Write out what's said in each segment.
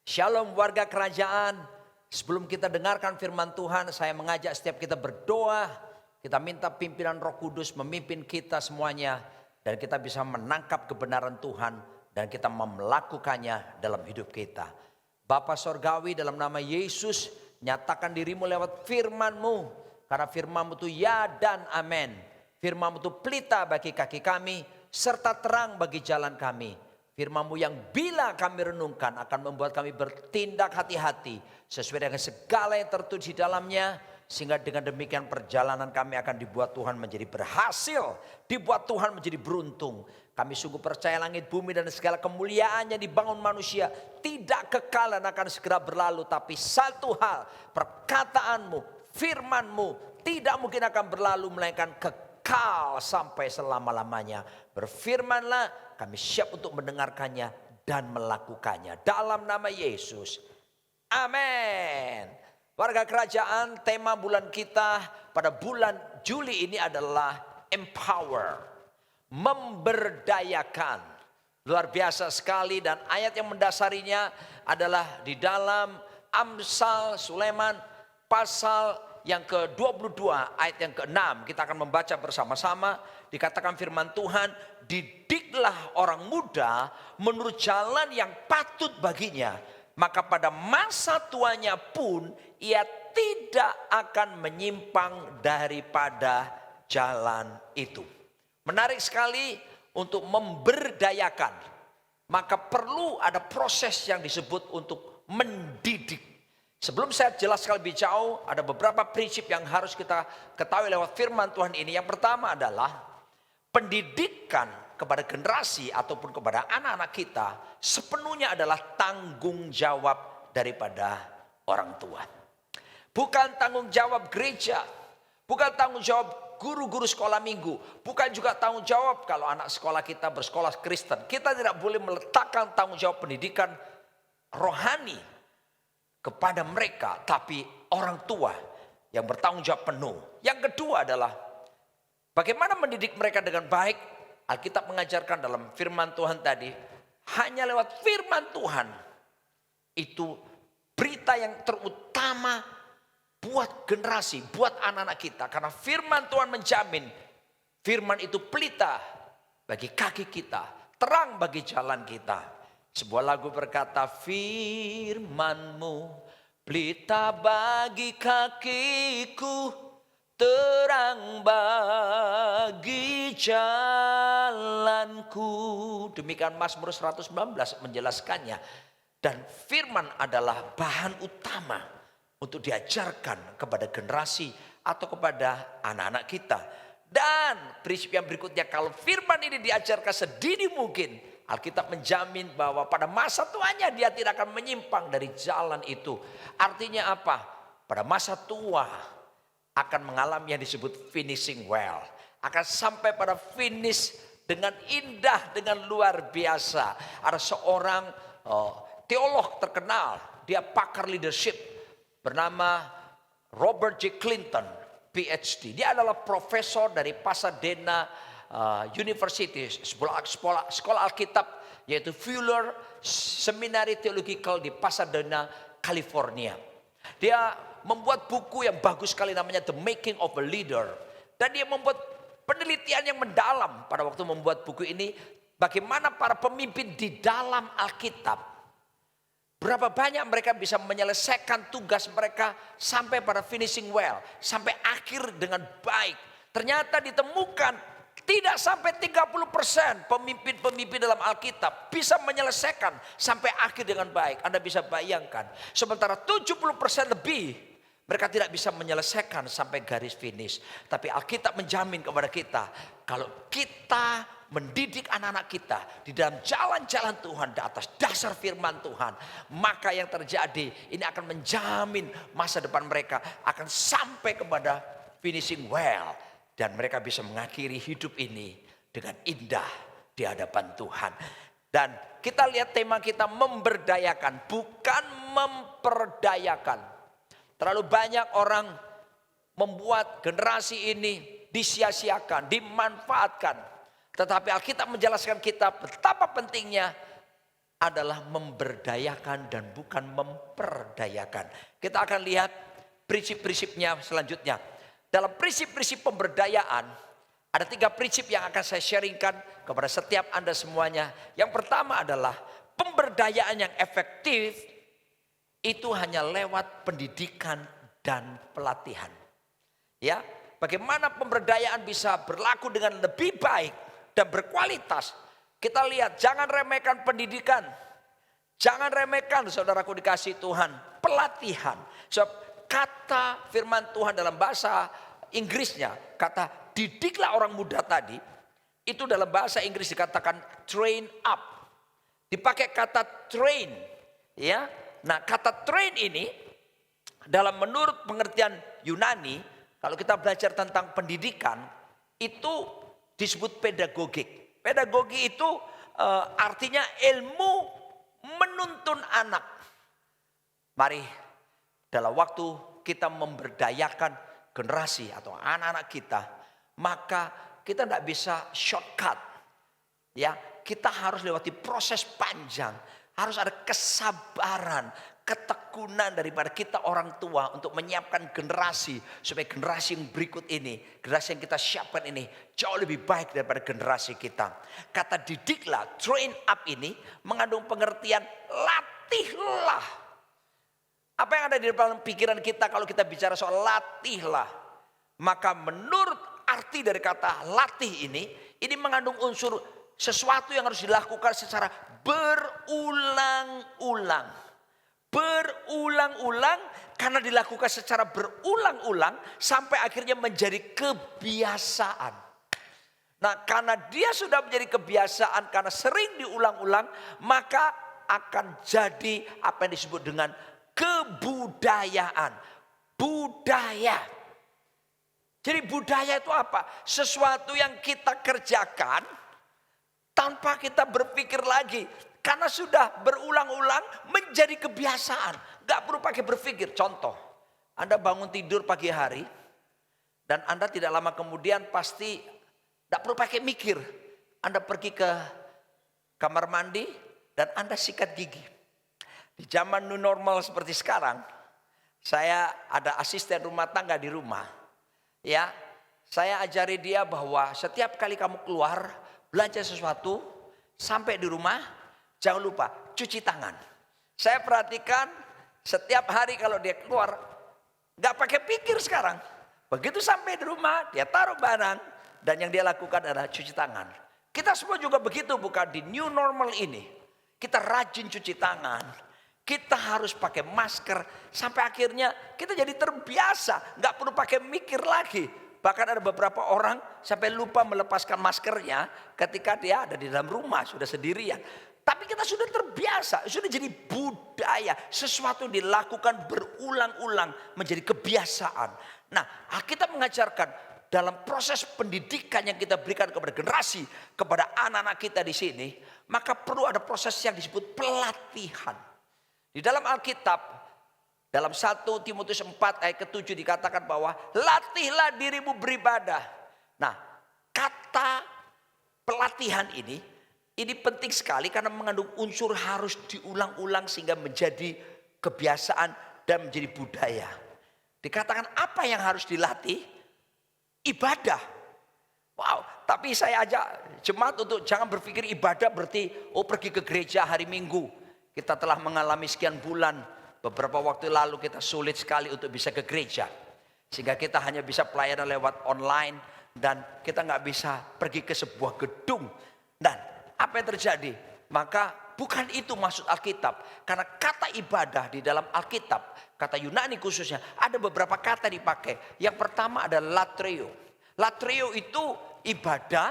Shalom warga kerajaan. Sebelum kita dengarkan firman Tuhan, saya mengajak setiap kita berdoa. Kita minta pimpinan Roh Kudus memimpin kita semuanya. Dan kita bisa menangkap kebenaran Tuhan. Dan kita melakukannya dalam hidup kita. Bapa Sorgawi, dalam nama Yesus, nyatakan dirimu lewat firman-Mu. Karena firman-Mu itu ya dan amin. Firman-Mu itu pelita bagi kaki kami, serta terang bagi jalan kami. Firman-Mu yang bila kami renungkan akan membuat kami bertindak hati-hati sesuai dengan segala yang tertulis di dalamnya. Sehingga dengan demikian perjalanan kami akan dibuat Tuhan menjadi berhasil. Dibuat Tuhan menjadi beruntung. Kami sungguh percaya langit, bumi dan segala kemuliaannya dibangun manusia tidak kekal dan akan segera berlalu. Tapi satu hal, perkataanmu, firman-Mu tidak mungkin akan berlalu melainkan kekal sampai selama-lamanya. Berfirmanlah, kami siap untuk mendengarkannya dan melakukannya. Dalam nama Yesus. Amin. Warga kerajaan, tema bulan kita pada bulan Juli ini adalah empower. Memberdayakan. Luar biasa sekali, dan ayat yang mendasarinya adalah di dalam Amsal Sulaiman pasal yang ke-22 ayat yang ke-6. Kita akan membaca bersama-sama. Dikatakan firman Tuhan, didiklah orang muda menurut jalan yang patut baginya. Maka pada masa tuanya pun ia tidak akan menyimpang daripada jalan itu. Menarik sekali untuk memberdayakan. Maka perlu ada proses yang disebut untuk mendidik. Sebelum saya jelaskan lebih jauh, ada beberapa prinsip yang harus kita ketahui lewat firman Tuhan ini. Yang pertama adalah pendidikan kepada generasi ataupun kepada anak-anak kita sepenuhnya adalah tanggung jawab daripada orang tua. Bukan tanggung jawab gereja, bukan tanggung jawab guru-guru sekolah minggu, bukan juga tanggung jawab kalau anak sekolah kita bersekolah Kristen. Kita tidak boleh meletakkan tanggung jawab pendidikan rohani kepada mereka, tapi orang tua yang bertanggung jawab penuh. Yang kedua adalah bagaimana mendidik mereka dengan baik. Alkitab mengajarkan dalam firman Tuhan tadi, hanya lewat firman Tuhan itu berita yang terutama buat generasi, buat anak-anak kita. Karena firman Tuhan menjamin, firman itu pelita bagi kaki kita, terang bagi jalan kita. Sebuah lagu berkata, firman-Mu pelita bagi kakiku, terang bagi jalanku. Demikian Mazmur 119 menjelaskannya. Dan firman adalah bahan utama untuk diajarkan kepada generasi atau kepada anak-anak kita. Dan prinsip yang berikutnya, kalau firman ini diajarkan sedini mungkin, Alkitab menjamin bahwa pada masa tuanya dia tidak akan menyimpang dari jalan itu. Artinya apa? Pada masa tua akan mengalami yang disebut finishing well. Akan sampai pada finish dengan indah, dengan luar biasa. Ada seorang teolog terkenal, dia pakar leadership, bernama Robert J. Clinton, PhD. Dia adalah profesor dari Pasadena University, sekolah Alkitab, yaitu Fuller Seminary Theological di Pasadena, California. Dia membuat buku yang bagus sekali namanya The Making of a Leader. Dan dia membuat penelitian yang mendalam pada waktu membuat buku ini. Bagaimana para pemimpin di dalam Alkitab, berapa banyak mereka bisa menyelesaikan tugas mereka sampai pada finishing well, sampai akhir dengan baik. Ternyata ditemukan tidak sampai 30% pemimpin-pemimpin dalam Alkitab bisa menyelesaikan sampai akhir dengan baik. Anda bisa bayangkan. Sementara 70% lebih mereka tidak bisa menyelesaikan sampai garis finish. Tapi Alkitab menjamin kepada kita, kalau kita mendidik anak-anak kita di dalam jalan-jalan Tuhan, di atas dasar firman Tuhan, maka yang terjadi ini akan menjamin masa depan mereka akan sampai kepada finishing well. Dan mereka bisa mengakhiri hidup ini dengan indah di hadapan Tuhan. Dan kita lihat tema kita memberdayakan, bukan memperdayakan. Terlalu banyak orang membuat generasi ini disia-siakan, dimanfaatkan. Tetapi Alkitab menjelaskan kita betapa pentingnya adalah memberdayakan dan bukan memperdayakan. Kita akan lihat prinsip-prinsipnya selanjutnya. Dalam prinsip-prinsip pemberdayaan, ada 3 prinsip yang akan saya sharingkan kepada setiap Anda semuanya. Yang pertama adalah pemberdayaan yang efektif itu hanya lewat pendidikan dan pelatihan. Ya, bagaimana pemberdayaan bisa berlaku dengan lebih baik dan berkualitas? Kita lihat, jangan remehkan pendidikan. Jangan remehkan, saudaraku dikasih Tuhan, pelatihan. Sebab kata firman Tuhan dalam bahasa Inggrisnya, kata didiklah orang muda tadi, itu dalam bahasa Inggris dikatakan train up. Dipakai kata train, ya. Nah, kata train ini dalam menurut pengertian Yunani, kalau kita belajar tentang pendidikan, itu disebut pedagogik. Pedagogi itu artinya ilmu menuntun anak. Mari dalam waktu kita memberdayakan generasi atau anak-anak kita, maka kita tidak bisa shortcut. Ya, kita harus lewati proses panjang, harus ada kesabaran, ketekunan daripada kita orang tua untuk menyiapkan generasi supaya generasi yang berikut ini, generasi yang kita siapkan ini jauh lebih baik daripada generasi kita. Kata didiklah, train up ini mengandung pengertian latihlah. Apa yang ada di dalam pikiran kita kalau kita bicara soal latihlah? Maka menurut arti dari kata latih ini mengandung unsur sesuatu yang harus dilakukan secara berulang-ulang. Berulang-ulang karena dilakukan secara berulang-ulang sampai akhirnya menjadi kebiasaan. Nah, karena dia sudah menjadi kebiasaan karena sering diulang-ulang, maka akan jadi apa yang disebut dengan kebudayaan. Budaya. Jadi budaya itu apa? Sesuatu yang kita kerjakan tanpa kita berpikir lagi. Karena sudah berulang-ulang menjadi kebiasaan. Gak perlu pakai berpikir. Contoh, Anda bangun tidur pagi hari. Dan Anda tidak lama kemudian pasti gak perlu pakai mikir. Anda pergi ke kamar mandi dan Anda sikat gigi. Di zaman new normal seperti sekarang, saya ada asisten rumah tangga di rumah. Ya, saya ajari dia bahwa setiap kali kamu keluar belanja sesuatu, sampai di rumah jangan lupa cuci tangan. Saya perhatikan setiap hari kalau dia keluar gak pakai pikir sekarang. Begitu sampai di rumah dia taruh barang dan yang dia lakukan adalah cuci tangan. Kita semua juga begitu, bukan? Di new normal ini kita rajin cuci tangan. Kita harus pakai masker sampai akhirnya kita jadi terbiasa, nggak perlu pakai mikir lagi. Bahkan ada beberapa orang sampai lupa melepaskan maskernya ketika dia ada di dalam rumah sudah sendirian. Tapi kita sudah terbiasa, sudah jadi budaya, sesuatu yang dilakukan berulang-ulang menjadi kebiasaan. Nah, kita mengajarkan dalam proses pendidikan yang kita berikan kepada generasi, kepada anak-anak kita di sini, maka perlu ada proses yang disebut pelatihan. Di dalam Alkitab, dalam 1 Timotius 4 ayat ke-7 dikatakan bahwa latihlah dirimu beribadah. Nah, kata pelatihan ini penting sekali karena mengandung unsur harus diulang-ulang sehingga menjadi kebiasaan dan menjadi budaya. Dikatakan apa yang harus dilatih? Ibadah. Wow, tapi saya ajak jemaat untuk jangan berpikir ibadah berarti pergi ke gereja hari Minggu. Kita telah mengalami sekian bulan, beberapa waktu lalu kita sulit sekali untuk bisa ke gereja. Sehingga kita hanya bisa pelayanan lewat online dan kita nggak bisa pergi ke sebuah gedung. Dan apa yang terjadi? Maka bukan itu maksud Alkitab. Karena kata ibadah di dalam Alkitab, kata Yunani khususnya, ada beberapa kata dipakai. Yang pertama adalah latreo. Latreo itu ibadah.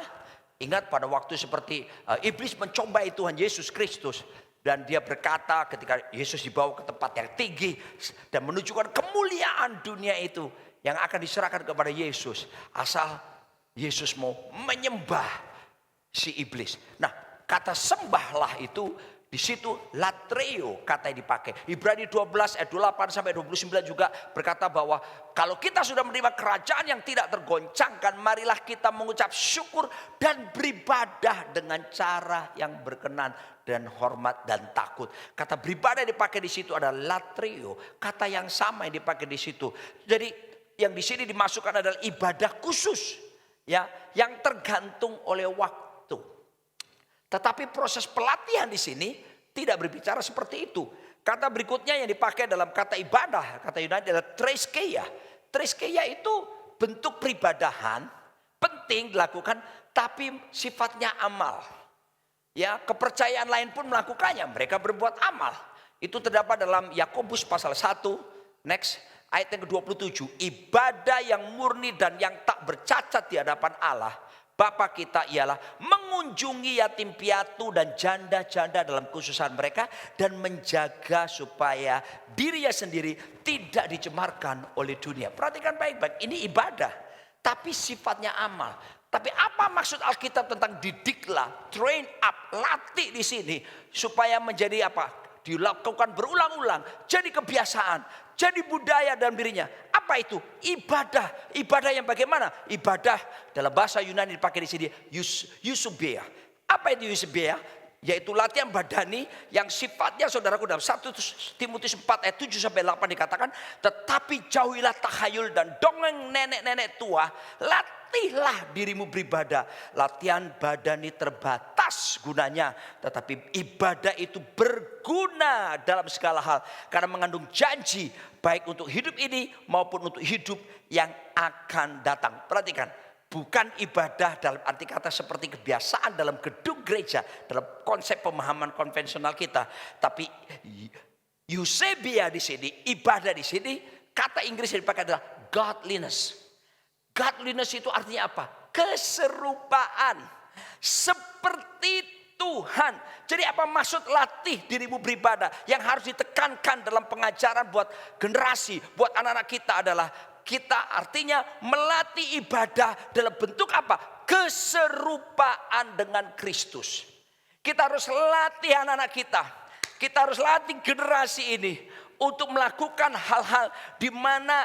Ingat pada waktu seperti iblis mencobai Tuhan Yesus Kristus. Dan dia berkata ketika Yesus dibawa ke tempat yang tinggi dan menunjukkan kemuliaan dunia itu yang akan diserahkan kepada Yesus. Asal Yesus mau menyembah si iblis. Nah, kata sembahlah itu Di situ latreo kata yang dipakai. Ibrani 12 ayat 28 sampai 29 juga berkata bahwa kalau kita sudah menerima kerajaan yang tidak tergoncangkan, marilah kita mengucap syukur dan beribadah dengan cara yang berkenan dan hormat dan takut. Kata beribadah yang dipakai di situ adalah latreo, kata yang sama yang dipakai di situ. Jadi yang di sini dimasukkan adalah ibadah khusus, ya, yang tergantung oleh waktu. Tetapi proses pelatihan di sini tidak berbicara seperti itu. Kata berikutnya yang dipakai dalam kata ibadah, kata Yunani adalah treskeia. Treskeia itu bentuk peribadahan, penting dilakukan, tapi sifatnya amal. Ya, kepercayaan lain pun melakukannya, mereka berbuat amal. Itu terdapat dalam Yakobus pasal 1, next, ayat yang ke-27. Ibadah yang murni dan yang tak bercacat di hadapan Allah Bapa kita ialah mengunjungi yatim piatu dan janda-janda dalam kesusahan mereka dan menjaga supaya dirinya sendiri tidak dicemarkan oleh dunia. Perhatikan baik-baik, ini ibadah tapi sifatnya amal. Tapi apa maksud Alkitab tentang didiklah, train up, latih di sini supaya menjadi apa? Dilakukan berulang-ulang, jadi kebiasaan, jadi budaya dalam dirinya. Apa itu? Ibadah. Ibadah yang bagaimana? Ibadah dalam bahasa Yunani dipakai di sini eusebia. Apa itu eusebia? Yaitu latihan badani yang sifatnya saudaraku dalam 1 Timotius 4 ayat 7 sampai 8 dikatakan, tetapi jauhilah tahayul dan dongeng nenek-nenek tua, latihlah dirimu beribadah. Latihan badani terbatas gunanya, tetapi ibadah itu berguna dalam segala hal karena mengandung janji baik untuk hidup ini maupun untuk hidup yang akan datang. Perhatikan, bukan ibadah dalam arti kata seperti kebiasaan dalam gedung gereja, dalam konsep pemahaman konvensional kita. Tapi eusebia di sini, ibadah di sini, kata Inggris yang dipakai adalah godliness. Godliness itu artinya apa? Keserupaan, seperti Tuhan. Jadi apa maksud latih dirimu beribadah? Yang harus ditekankan dalam pengajaran buat generasi, buat anak-anak kita adalah kita artinya melatih ibadah dalam bentuk apa? Keserupaan dengan Kristus. Kita harus latih anak-anak kita. Kita harus latih generasi ini untuk melakukan hal-hal di mana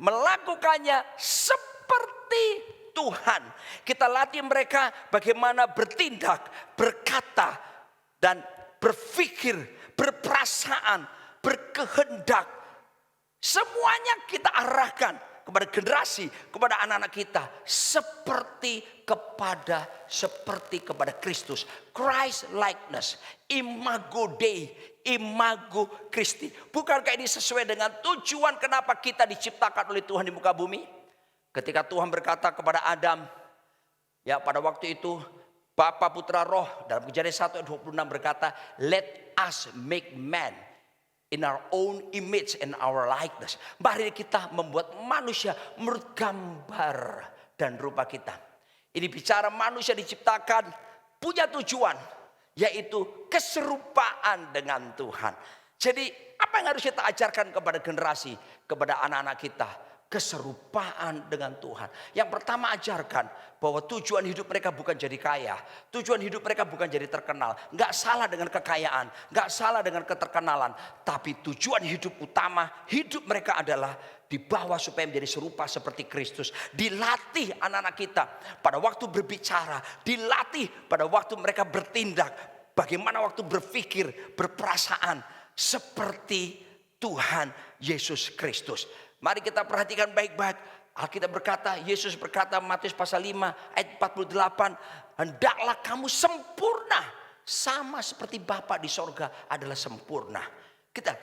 melakukannya seperti Tuhan. Kita latih mereka bagaimana bertindak, berkata, dan berpikir, berperasaan, berkehendak. Semuanya kita arahkan kepada generasi, kepada anak-anak kita seperti kepada Kristus. Christ likeness, imago Dei, imago Christi. Bukankah ini sesuai dengan tujuan kenapa kita diciptakan oleh Tuhan di muka bumi? Ketika Tuhan berkata kepada Adam, ya pada waktu itu Bapa Putra Roh dalam Kejadian 1 ayat 26 berkata, let us make man in our own image and our likeness. Mari kita membuat manusia menurut gambar dan rupa kita. Ini bicara manusia diciptakan punya tujuan, yaitu keserupaan dengan Tuhan. Jadi apa yang harus kita ajarkan kepada generasi, kepada anak-anak kita? Keserupaan dengan Tuhan. Yang pertama ajarkan bahwa tujuan hidup mereka bukan jadi kaya. Tujuan hidup mereka bukan jadi terkenal. Gak salah dengan kekayaan. Gak salah dengan keterkenalan. Tapi tujuan hidup utama hidup mereka adalah dibawa supaya menjadi serupa seperti Kristus. Dilatih anak-anak kita pada waktu berbicara. Dilatih pada waktu mereka bertindak. Bagaimana waktu berpikir, berperasaan seperti Tuhan Yesus Kristus. Mari kita perhatikan baik-baik. Alkitab berkata, Yesus berkata Matius pasal 5 ayat 48. Hendaklah kamu sempurna. Sama seperti Bapa di sorga adalah sempurna. Kita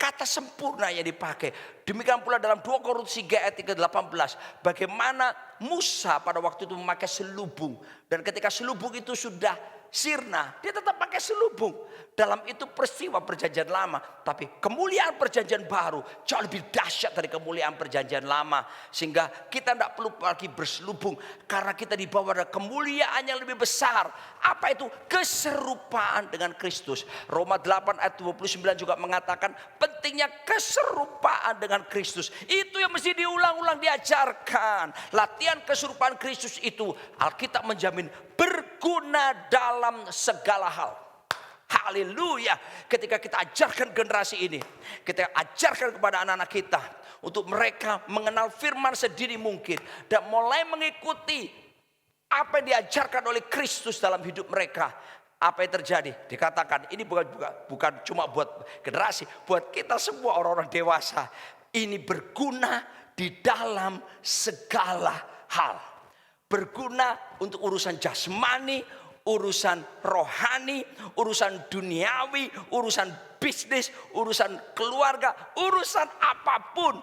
kata sempurna yang dipakai. Demikian pula dalam 2 Korintus 3 ayat 18. Bagaimana Musa pada waktu itu memakai selubung. Dan ketika selubung itu sudah sirna, dia tetap pakai selubung. Dalam itu peristiwa perjanjian lama. Tapi kemuliaan perjanjian baru jauh lebih dahsyat dari kemuliaan perjanjian lama. Sehingga kita tidak perlu lagi berselubung. Karena kita dibawa pada kemuliaan yang lebih besar. Apa itu? Keserupaan dengan Kristus. Roma 8 ayat 29 juga mengatakan pentingnya keserupaan dengan Kristus. Itu yang mesti diulang-ulang diajarkan. Latihan keserupaan Kristus itu Alkitab menjamin berguna dalam segala hal. Haleluya. Ketika kita ajarkan generasi ini, kita ajarkan kepada anak-anak kita untuk mereka mengenal firman sedini mungkin dan mulai mengikuti apa yang diajarkan oleh Kristus dalam hidup mereka. Apa yang terjadi? Dikatakan ini bukan cuma buat generasi, buat kita semua orang-orang dewasa. Ini berguna di dalam segala hal. Berguna untuk urusan jasmani, urusan rohani, urusan duniawi, urusan bisnis, urusan keluarga, urusan apapun.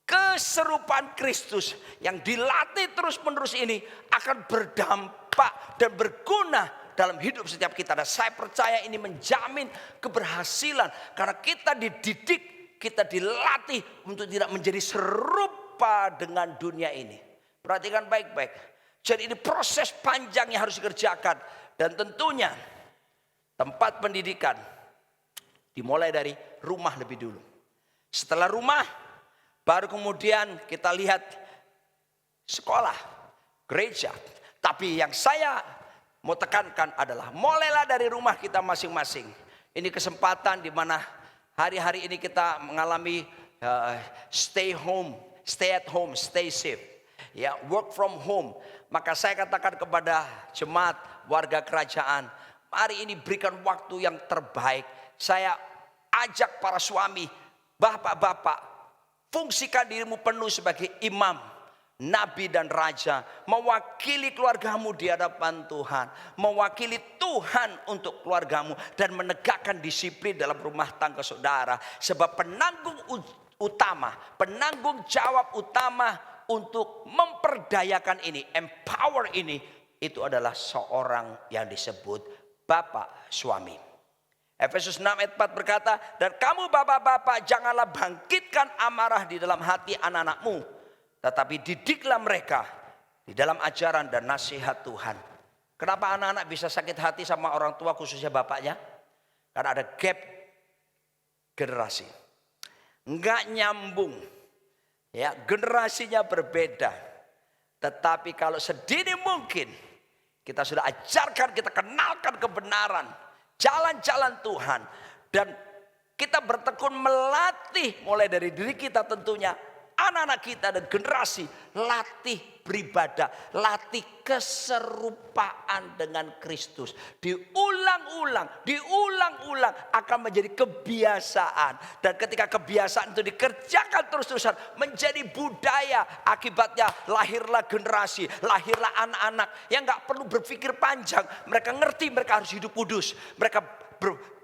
Keserupaan Kristus yang dilatih terus-menerus ini akan berdampak dan berguna dalam hidup setiap kita. Dan saya percaya ini menjamin keberhasilan karena kita dididik, kita dilatih untuk tidak menjadi serupa dengan dunia ini. Perhatikan baik-baik. Jadi ini proses panjang yang harus dikerjakan. Dan tentunya tempat pendidikan dimulai dari rumah lebih dulu. Setelah rumah, baru kemudian kita lihat sekolah, gereja. Tapi yang saya mau tekankan adalah mulailah dari rumah kita masing-masing. Ini kesempatan di mana hari-hari ini kita mengalami stay at home, stay safe. Ya, work from home. Maka saya katakan kepada jemaat warga kerajaan, mari ini berikan waktu yang terbaik. Saya ajak para suami, bapak-bapak, fungsikan dirimu penuh sebagai imam, nabi dan raja. Mewakili keluargamu di hadapan Tuhan. Mewakili Tuhan untuk keluargamu. Dan menegakkan disiplin dalam rumah tangga saudara. Sebab penanggung utama, penanggung jawab utama untuk memperdayakan ini, empower ini, itu adalah seorang yang disebut bapak suami. Efesus 6 ayat 4 berkata, dan kamu bapak-bapak janganlah bangkitkan amarah di dalam hati anak-anakmu, tetapi didiklah mereka di dalam ajaran dan nasihat Tuhan. Kenapa anak-anak bisa sakit hati sama orang tua khususnya bapaknya? Karena ada gap generasi. Enggak nyambung. Ya, generasinya berbeda. Tetapi kalau sedini mungkin kita sudah ajarkan, kita kenalkan kebenaran, jalan-jalan Tuhan, dan kita bertekun melatih mulai dari diri kita tentunya, anak-anak kita dan generasi, latih beribadah, latih keserupaan dengan Kristus. Diulang-ulang akan menjadi kebiasaan. Dan ketika kebiasaan itu dikerjakan terus-terusan menjadi budaya, akibatnya lahirlah generasi, lahirlah anak-anak yang gak perlu berpikir panjang. Mereka ngerti mereka harus hidup kudus. Mereka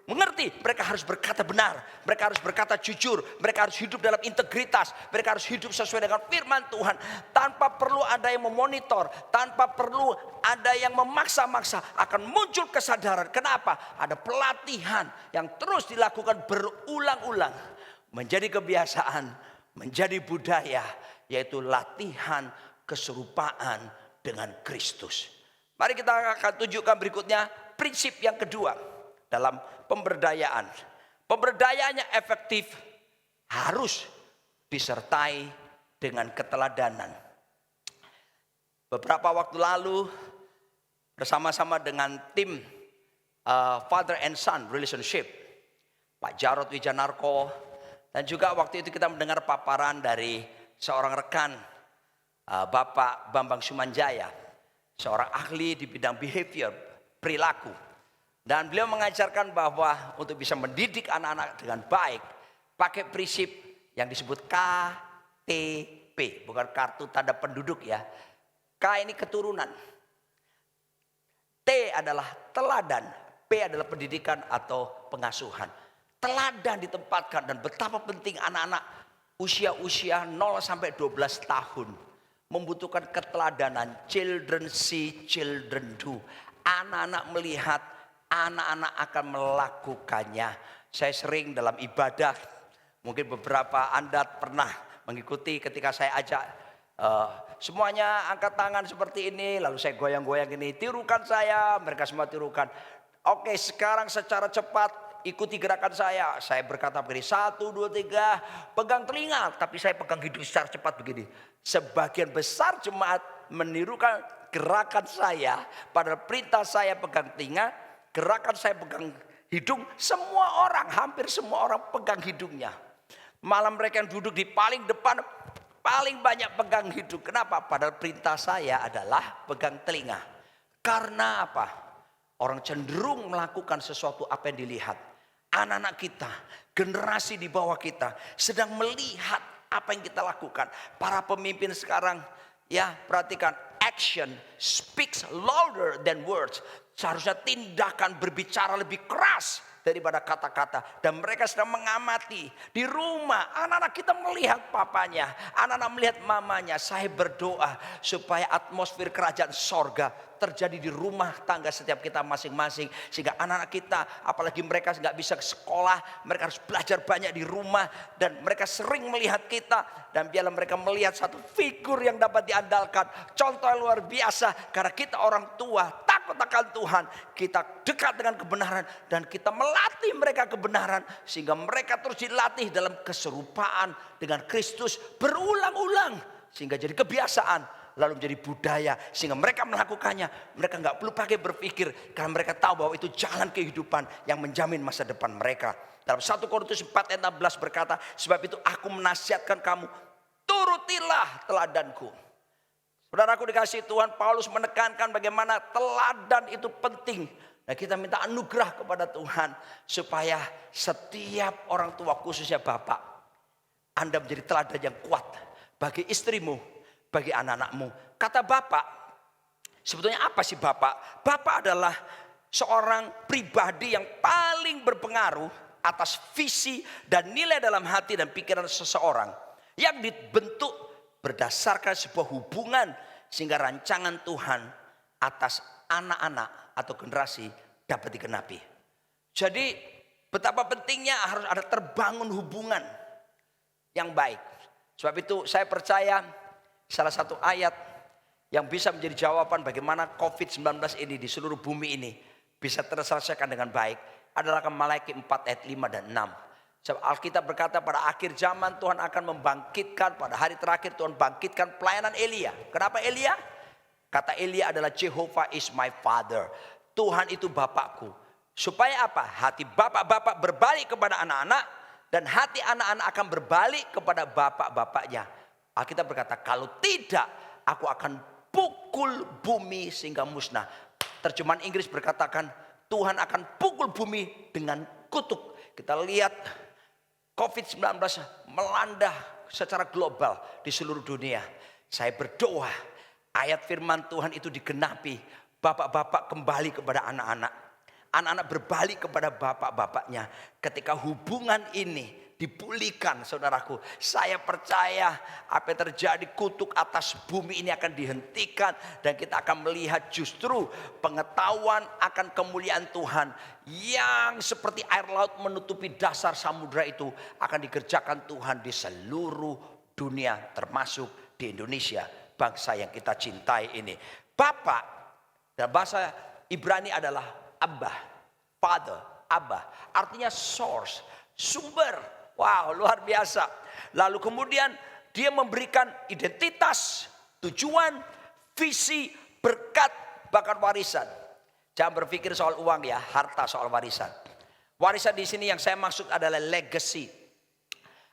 mengerti mereka harus berkata benar, mereka harus berkata jujur, mereka harus hidup dalam integritas, mereka harus hidup sesuai dengan firman Tuhan, tanpa perlu ada yang memonitor, tanpa perlu ada yang memaksa-maksa, akan muncul kesadaran. Kenapa? Ada pelatihan yang terus dilakukan berulang-ulang, menjadi kebiasaan, menjadi budaya, yaitu latihan keserupaan dengan Kristus. Mari kita akan tunjukkan berikutnya prinsip yang kedua dalam pemberdayaan. Pemberdayaannya efektif harus disertai dengan keteladanan. Beberapa waktu lalu bersama-sama dengan tim Father and Son Relationship, Pak Jarod Wijanarko, dan juga waktu itu kita mendengar paparan dari seorang rekan, Bapak Bambang Sumanjaya, seorang ahli di bidang behavior, perilaku. Dan beliau mengajarkan bahwa untuk bisa mendidik anak-anak dengan baik, pakai prinsip yang disebut KTP, bukan kartu tanda penduduk ya. K ini keturunan, T adalah teladan, P adalah pendidikan atau pengasuhan. Teladan ditempatkan, dan betapa penting anak-anak usia-usia 0 sampai 12 tahun membutuhkan keteladanan. Children see, children do. Anak-anak melihat, anak-anak akan melakukannya. Saya sering dalam ibadah, mungkin beberapa Anda pernah mengikuti ketika saya ajak semuanya angkat tangan seperti ini, lalu saya goyang-goyang ini, tirukan saya, mereka semua tirukan. Oke, sekarang secara cepat ikuti gerakan saya. Saya berkata begini, 1, 2, 3, pegang telinga, tapi saya pegang hidung secara cepat begini. Sebagian besar jemaat menirukan gerakan saya, padahal perintah saya pegang telinga. Gerakan saya pegang hidung, semua orang, hampir semua orang pegang hidungnya. Malah mereka yang duduk di paling depan, paling banyak pegang hidung. Kenapa? Padahal perintah saya adalah pegang telinga. Karena apa? Orang cenderung melakukan sesuatu apa yang dilihat. Anak-anak kita, generasi di bawah kita sedang melihat apa yang kita lakukan. Para pemimpin sekarang, ya perhatikan, action speaks louder than words. Seharusnya tindakan berbicara lebih keras daripada kata-kata. Dan mereka sedang mengamati di rumah. Anak-anak kita melihat papanya, anak-anak melihat mamanya. Saya berdoa supaya atmosfer kerajaan sorga terjadi di rumah tangga setiap kita masing-masing. Sehingga anak-anak kita, apalagi mereka nggak bisa ke sekolah, mereka harus belajar banyak di rumah. Dan mereka sering melihat kita. Dan biarlah mereka melihat satu figur yang dapat diandalkan. Contoh yang luar biasa. Karena kita orang tua, takut akan Tuhan. Kita dekat dengan kebenaran. Dan kita melatih mereka kebenaran. Sehingga mereka terus dilatih dalam keserupaan dengan Kristus berulang-ulang. Sehingga jadi kebiasaan. Lalu menjadi budaya. Sehingga mereka melakukannya. Mereka nggak perlu pakai berpikir. Karena mereka tahu bahwa itu jalan kehidupan yang menjamin masa depan mereka. Dalam 1 Korintus 4 ayat 16 berkata, sebab itu aku menasihatkan kamu, turutilah teladanku. Saudaraku dikasihi Tuhan, Paulus menekankan bagaimana teladan itu penting. Dan kita minta anugerah kepada Tuhan. Supaya setiap orang tua, khususnya bapak, Anda menjadi teladan yang kuat bagi istrimu, bagi anak-anakmu. Kata bapak, sebetulnya apa sih bapak? Bapak adalah seorang pribadi yang paling berpengaruh atas visi dan nilai dalam hati dan pikiran seseorang. Yang dibentuk berdasarkan sebuah hubungan. Sehingga rancangan Tuhan atas anak-anak atau generasi dapat digenapi. Jadi betapa pentingnya harus ada terbangun hubungan yang baik. Sebab itu saya percaya salah satu ayat yang bisa menjadi jawaban bagaimana COVID-19 ini di seluruh bumi ini bisa terselesaikan dengan baik adalah Malaikat 4 ayat 5 dan 6. Sebab Alkitab berkata pada akhir zaman Tuhan akan membangkitkan, pada hari terakhir Tuhan bangkitkan pelayanan Elia. Kenapa Elia? Kata Elia adalah Jehovah is my father. Tuhan itu bapakku. Supaya apa? Hati bapak-bapak berbalik kepada anak-anak dan hati anak-anak akan berbalik kepada bapak-bapaknya. Alkitab berkata, kalau tidak aku akan pukul bumi sehingga musnah. Terjemahan Inggris berkatakan, Tuhan akan pukul bumi dengan kutuk. Kita lihat COVID-19 melanda secara global di seluruh dunia. Saya berdoa ayat firman Tuhan itu digenapi. Bapak-bapak kembali kepada anak-anak. Anak-anak berbalik kepada bapak-bapaknya. Ketika hubungan ini dipulihkan, saudaraku, saya percaya apa yang terjadi kutuk atas bumi ini akan dihentikan. Dan kita akan melihat justru pengetahuan akan kemuliaan Tuhan yang seperti air laut menutupi dasar samudera itu akan dikerjakan Tuhan di seluruh dunia, termasuk di Indonesia, bangsa yang kita cintai ini. Bapak dalam bahasa Ibrani adalah Abba, Father, Abba, artinya source, sumber. Wow, luar biasa. Lalu kemudian dia memberikan identitas, tujuan, visi, berkat, bahkan warisan. Jangan berpikir soal uang ya, harta, soal warisan. Warisan di sini yang saya maksud adalah legacy.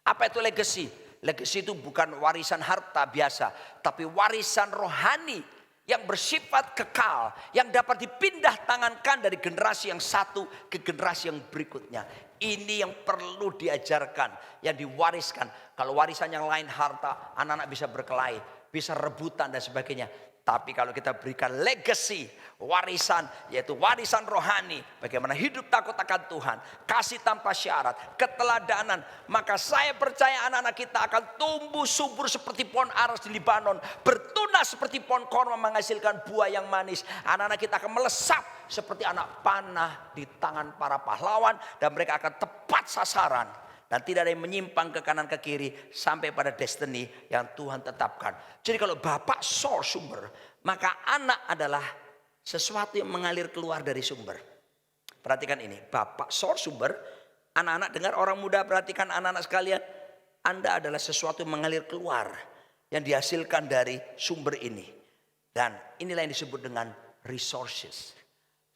Apa itu legacy? Legacy itu bukan warisan harta biasa, tapi warisan rohani yang bersifat kekal, yang dapat dipindah tangankan dari generasi yang satu ke generasi yang berikutnya. Ini yang perlu diajarkan, yang diwariskan. Kalau warisan yang lain harta, anak-anak bisa berkelahi, bisa rebutan dan sebagainya. Tapi kalau kita berikan legacy, warisan, yaitu warisan rohani, bagaimana hidup takut akan Tuhan, kasih tanpa syarat, keteladanan, maka saya percaya anak-anak kita akan tumbuh subur seperti pohon aras di Libanon, bertunas seperti pohon korma menghasilkan buah yang manis. Anak-anak kita akan melesat seperti anak panah di tangan para pahlawan, dan mereka akan tepat sasaran. Dan tidak ada yang menyimpang ke kanan ke kiri sampai pada destiny yang Tuhan tetapkan. Jadi kalau bapak source sumber, maka anak adalah sesuatu yang mengalir keluar dari sumber. Perhatikan ini, bapak source sumber, anak-anak dengar, orang muda perhatikan anak-anak sekalian. Anda adalah sesuatu yang mengalir keluar, yang dihasilkan dari sumber ini. Dan inilah yang disebut dengan resources.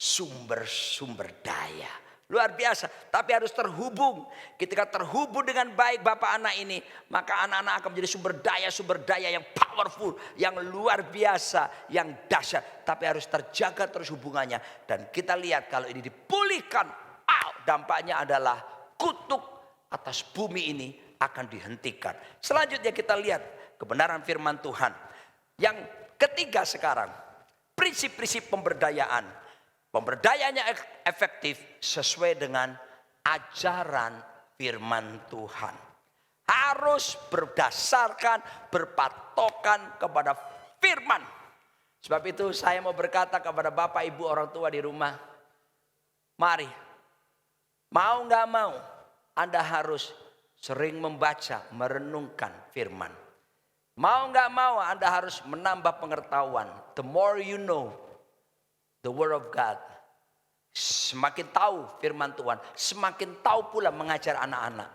sumber-sumber daya. Luar biasa, tapi harus terhubung. Ketika terhubung dengan baik Bapak anak ini, maka anak-anak akan menjadi sumber daya yang powerful, yang luar biasa, yang dahsyat. Tapi harus terjaga terus hubungannya. Dan kita lihat kalau ini dipulihkan, dampaknya adalah kutuk atas bumi ini akan dihentikan. Selanjutnya kita lihat kebenaran firman Tuhan. Yang ketiga sekarang, prinsip-prinsip pemberdayaan. Pemberdayaannya efektif sesuai dengan ajaran firman Tuhan. Harus berdasarkan, berpatokan kepada firman. Sebab itu saya mau berkata kepada Bapak Ibu orang tua di rumah. Mari, mau gak mau, Anda harus sering membaca, merenungkan firman. Mau gak mau, Anda harus menambah pengetahuan. The more you know the word of God, semakin tahu firman Tuhan, semakin tahu pula mengajar anak-anak.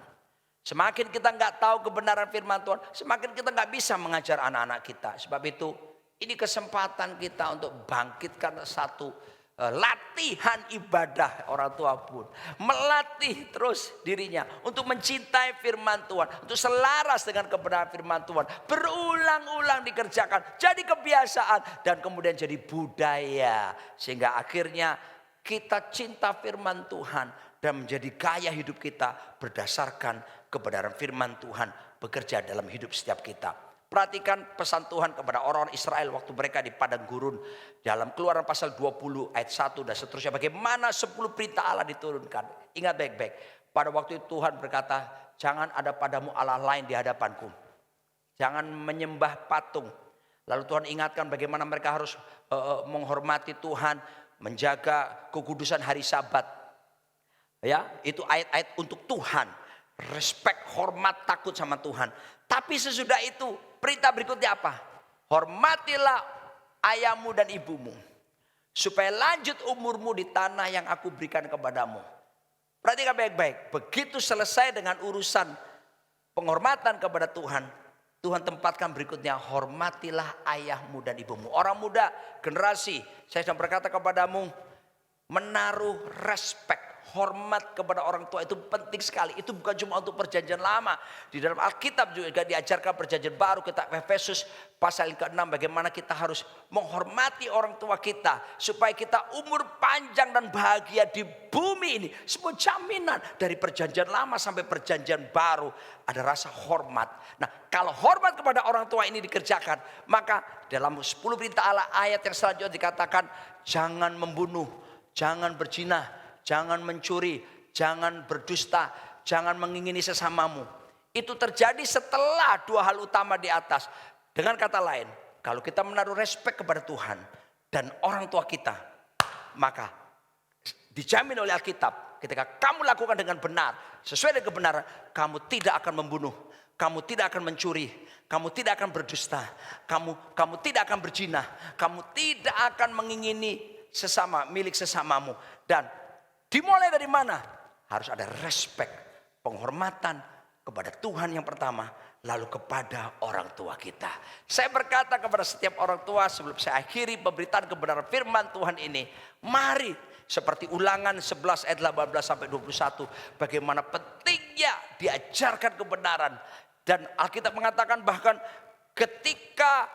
Semakin kita nggak tahu kebenaran firman Tuhan, semakin kita nggak bisa mengajar anak-anak kita. Sebab itu ini kesempatan kita untuk bangkitkan satu latihan ibadah orang tua pun. Melatih terus dirinya untuk mencintai firman Tuhan, untuk selaras dengan kebenaran firman Tuhan. Berulang-ulang dikerjakan, jadi kebiasaan dan kemudian jadi budaya. Sehingga akhirnya kita cinta firman Tuhan dan menjadi gaya hidup kita berdasarkan kebenaran firman Tuhan bekerja dalam hidup setiap kita. Perhatikan pesan Tuhan kepada orang Israel waktu mereka di padang gurun. Dalam Keluaran pasal 20 ayat 1 dan seterusnya. Bagaimana 10 perintah Allah diturunkan. Ingat baik-baik. Pada waktu itu Tuhan berkata, jangan ada padamu Allah lain di hadapanku. Jangan menyembah patung. Lalu Tuhan ingatkan bagaimana mereka harus menghormati Tuhan. Menjaga kekudusan hari Sabat. Ya, itu ayat-ayat untuk Tuhan. Respect, hormat, takut sama Tuhan. Tapi sesudah itu perintah berikutnya apa? Hormatilah ayahmu dan ibumu, supaya lanjut umurmu di tanah yang aku berikan kepadamu. Perhatikan baik-baik. Begitu selesai dengan urusan penghormatan kepada Tuhan, Tuhan tempatkan berikutnya, hormatilah ayahmu dan ibumu. Orang muda, generasi, saya sedang berkata kepadamu, menaruh respect, hormat kepada orang tua itu penting sekali. Itu bukan cuma untuk perjanjian lama. Di dalam Alkitab juga diajarkan perjanjian baru. Kitab Efesus pasal ke-6 bagaimana kita harus menghormati orang tua kita. Supaya kita umur panjang dan bahagia di bumi ini. Semua jaminan dari perjanjian lama sampai perjanjian baru. Ada rasa hormat. Nah, kalau hormat kepada orang tua ini dikerjakan, maka dalam 10 perintah Allah ayat yang selanjutnya dikatakan, jangan membunuh, jangan berzina, jangan mencuri, jangan berdusta, jangan mengingini sesamamu. Itu terjadi setelah dua hal utama di atas. Dengan kata lain, kalau kita menaruh respek kepada Tuhan dan orang tua kita, maka dijamin oleh Alkitab, ketika kamu lakukan dengan benar, sesuai dengan kebenaran, kamu tidak akan membunuh, kamu tidak akan mencuri, kamu tidak akan berdusta, kamu tidak akan berzina, kamu tidak akan mengingini milik sesamamu. Dan dimulai dari mana? Harus ada respect, penghormatan kepada Tuhan yang pertama, lalu kepada orang tua kita. Saya berkata kepada setiap orang tua sebelum saya akhiri pemberitaan kebenaran firman Tuhan ini, mari seperti Ulangan 11 ayat 18 sampai 21, bagaimana pentingnya diajarkan kebenaran. Dan Alkitab mengatakan bahkan ketika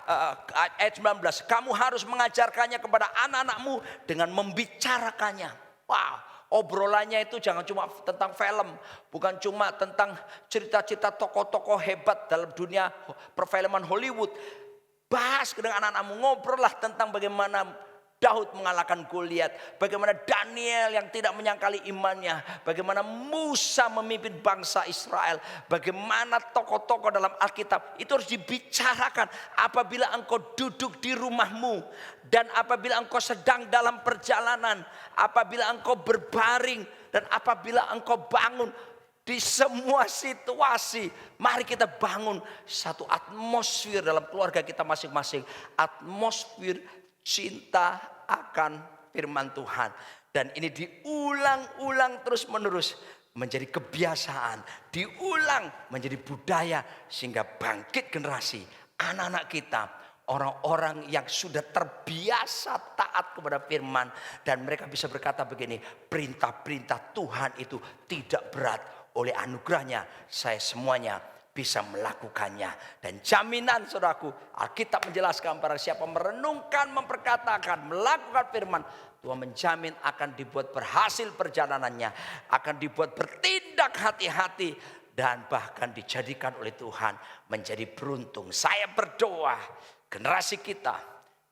ayat 19, kamu harus mengajarkannya kepada anak-anakmu dengan membicarakannya. Wow, obrolannya itu jangan cuma tentang film, bukan cuma tentang cerita-cerita tokoh-tokoh hebat dalam dunia perfilman Hollywood. Bahas dengan anak-anakmu, ngobrollah tentang bagaimana Daud mengalahkan Goliat, bagaimana Daniel yang tidak menyangkali imannya, bagaimana Musa memimpin bangsa Israel, bagaimana tokoh-tokoh dalam Alkitab itu harus dibicarakan apabila engkau duduk di rumahmu dan apabila engkau sedang dalam perjalanan, apabila engkau berbaring dan apabila engkau bangun. Di semua situasi, mari kita bangun satu atmosfer dalam keluarga kita masing-masing, atmosfer cinta akan firman Tuhan. Dan ini diulang-ulang terus menerus menjadi kebiasaan, diulang menjadi budaya, sehingga bangkit generasi anak-anak kita, orang-orang yang sudah terbiasa taat kepada firman. Dan mereka bisa berkata begini, perintah-perintah Tuhan itu tidak berat. Oleh anugerahnya saya semuanya bisa melakukannya. Dan jaminan saudaraku, Alkitab menjelaskan para siapa merenungkan, memperkatakan, melakukan firman, Tuhan menjamin akan dibuat berhasil perjalanannya, akan dibuat bertindak hati-hati, dan bahkan dijadikan oleh Tuhan menjadi beruntung. Saya berdoa generasi kita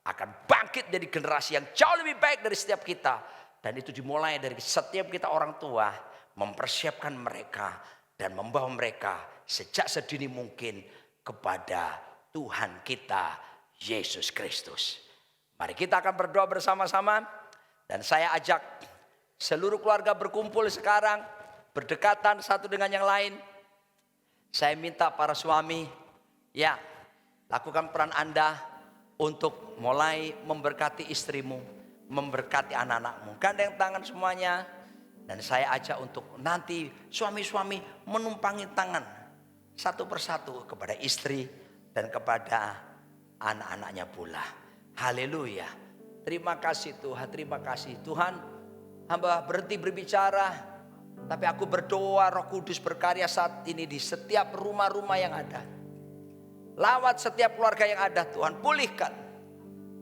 akan bangkit jadi generasi yang jauh lebih baik dari setiap kita. Dan itu dimulai dari setiap kita orang tua mempersiapkan mereka dan membawa mereka sejak sedini mungkin kepada Tuhan kita Yesus Kristus. Mari kita akan berdoa bersama-sama. Dan saya ajak seluruh keluarga berkumpul sekarang, berdekatan satu dengan yang lain. Saya minta para suami, ya, lakukan peran Anda untuk mulai memberkati istrimu, memberkati anak-anakmu. Gandeng tangan semuanya. Dan saya ajak untuk nanti suami-suami menumpangi tangan satu persatu kepada istri dan kepada anak-anaknya pula. Haleluya. Terima kasih Tuhan, terima kasih Tuhan. Hamba berhenti berbicara, tapi aku berdoa Roh Kudus berkarya saat ini di setiap rumah-rumah yang ada. Lawat setiap keluarga yang ada Tuhan, pulihkan.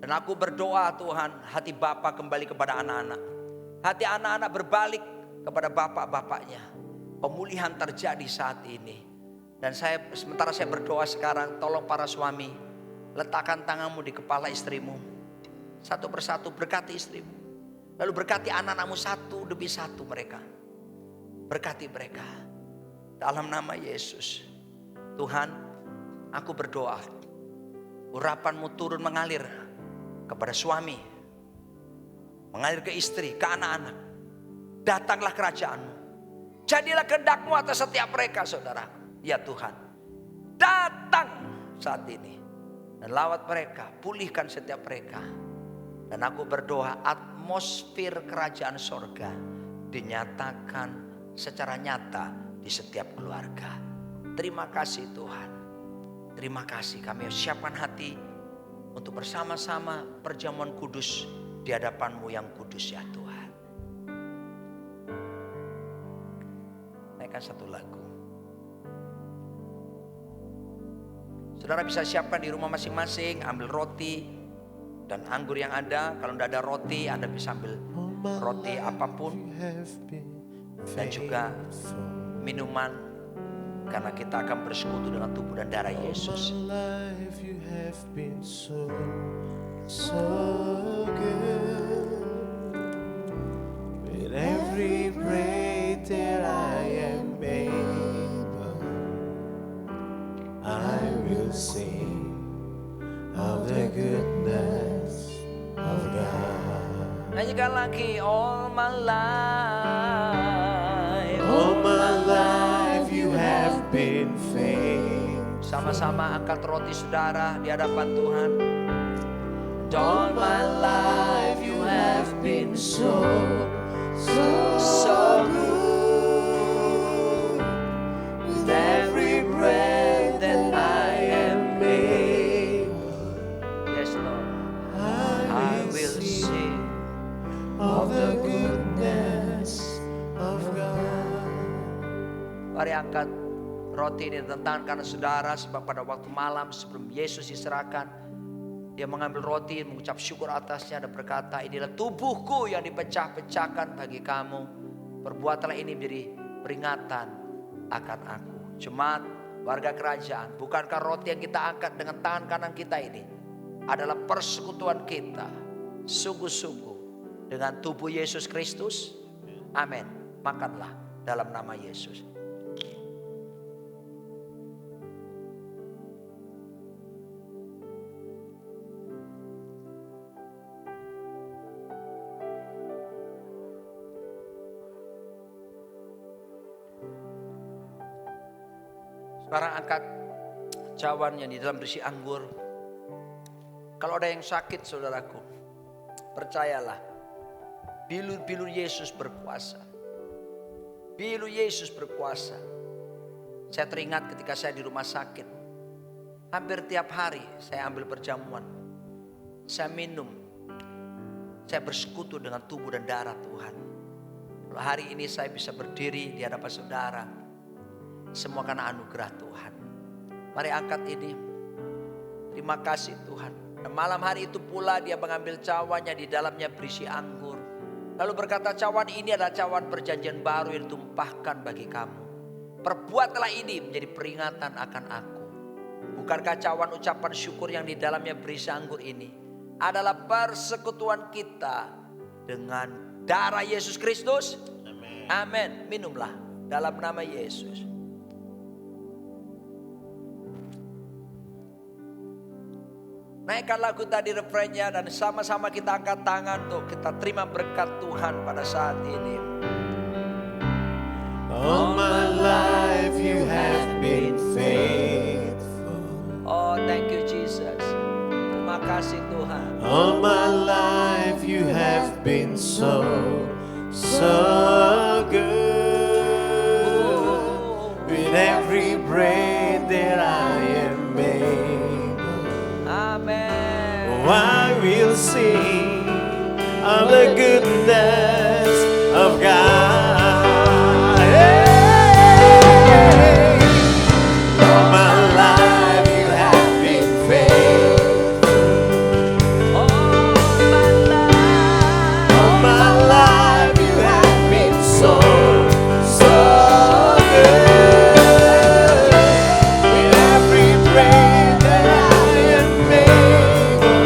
Dan aku berdoa Tuhan, hati Bapa kembali kepada anak-anak. Hati anak-anak berbalik kepada bapak-bapaknya. Pemulihan terjadi saat ini. Dan sementara saya berdoa sekarang, tolong para suami, letakkan tanganmu di kepala istrimu. Satu persatu berkati istrimu. Lalu berkati anak-anakmu satu demi satu mereka. Berkati mereka. Dalam nama Yesus. Tuhan, aku berdoa. Urapanmu turun mengalir kepada suami. Mengalir ke istri, ke anak-anak. Datanglah kerajaanmu. Jadilah kehendak-mu atas setiap mereka saudara. Ya Tuhan. Datang saat ini. Dan lawat mereka. Pulihkan setiap mereka. Dan aku berdoa atmosfer kerajaan sorga dinyatakan secara nyata di setiap keluarga. Terima kasih Tuhan. Terima kasih, kami siapkan hati untuk bersama-sama perjamuan kudus di hadapan-Mu yang kudus ya Tuhan. Naikkan satu lagu. Saudara bisa siapkan di rumah masing-masing, ambil roti dan anggur yang ada. Kalau tidak ada roti, Anda bisa ambil roti apapun. Dan juga minuman. Karena kita akan bersekutu dengan tubuh dan darah Yesus. With every breath that I am able, I will sing of the goodness of God. Nyanyikan lagi, all my life. All my life you have been faithful. Sama-sama angkat roti saudara di hadapan Tuhan. All my life you have been so good. With every breath that I am able, yes Lord, I will sing of the goodness of God. Mari angkat roti ini tentang karena saudara, sebab pada waktu malam sebelum Yesus diserahkan, dia mengambil roti, mengucap syukur atasnya dan berkata, inilah tubuhku yang dipecah-pecahkan bagi kamu. Perbuatlah ini menjadi peringatan akan aku. Jemaat, warga kerajaan, bukankah roti yang kita angkat dengan tangan kanan kita ini adalah persekutuan kita sungguh-sungguh dengan tubuh Yesus Kristus? Amin. Makanlah dalam nama Yesus. Sekarang angkat cawan yang di dalam berisi anggur. Kalau ada yang sakit saudaraku, percayalah, bilur-bilur Yesus berkuasa. Bilur Yesus berkuasa. Saya teringat ketika saya di rumah sakit. Hampir tiap hari saya ambil perjamuan. Saya minum. Saya bersekutu dengan tubuh dan darah Tuhan. Kalau hari ini saya bisa berdiri di hadapan saudara, semua karena anugerah Tuhan. Mari angkat ini. Terima kasih Tuhan. Dan malam hari itu pula dia mengambil cawannya, di dalamnya berisi anggur. Lalu berkata, cawan ini adalah cawan perjanjian baru yang ditumpahkan bagi kamu. Perbuatlah ini menjadi peringatan akan aku. Bukankah cawan ucapan syukur yang di dalamnya berisi anggur ini adalah persekutuan kita dengan darah Yesus Kristus? Amin. Minumlah dalam nama Yesus. Naikkan lagu tadi refrennya dan sama-sama kita angkat tangan untuk kita terima berkat Tuhan pada saat ini. All my life you have been faithful. Oh, thank you Jesus. Terima kasih Tuhan. All my life you have been so good. With every breath that I am able, Amen. I will sing of the goodness of God. Hey! All my life you have been faithful. All my life you have been so good. With every breath that I am able,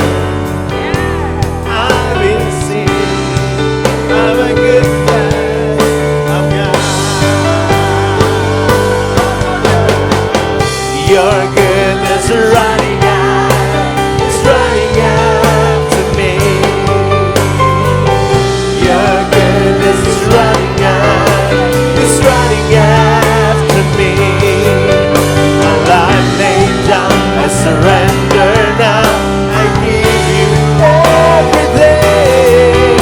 I will sing of the goodness of God. Your goodness running out, it's running after me. Your goodness is running out, it's running after me. My life laid down, I surrender now. I give you everything.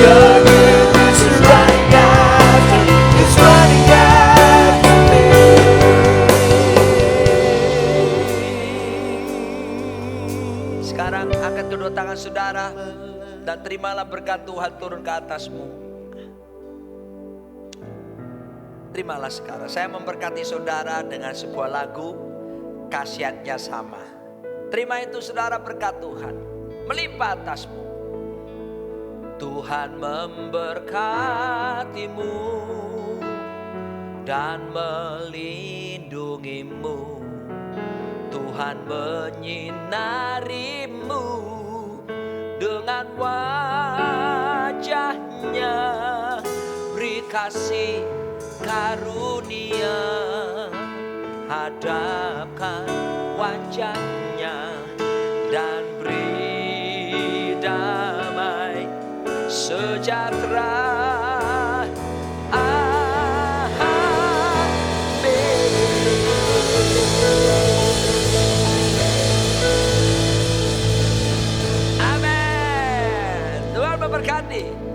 Your goodness is running after, it's running after me. Sekarang angkat kedua tangan saudara dan terimalah berkat Tuhan turun ke atasmu. Terimalah sekarang. Saya memberkati saudara dengan sebuah lagu, khasiatnya sama. Terima itu saudara, berkat Tuhan melimpah atasmu. Tuhan memberkatimu dan melindungimu. Tuhan menyinarimu dengan wajahnya, beri kasih karunia, hadapkan wajahnya dan beri damai sejahtera. Amin. Tuhan memberkati.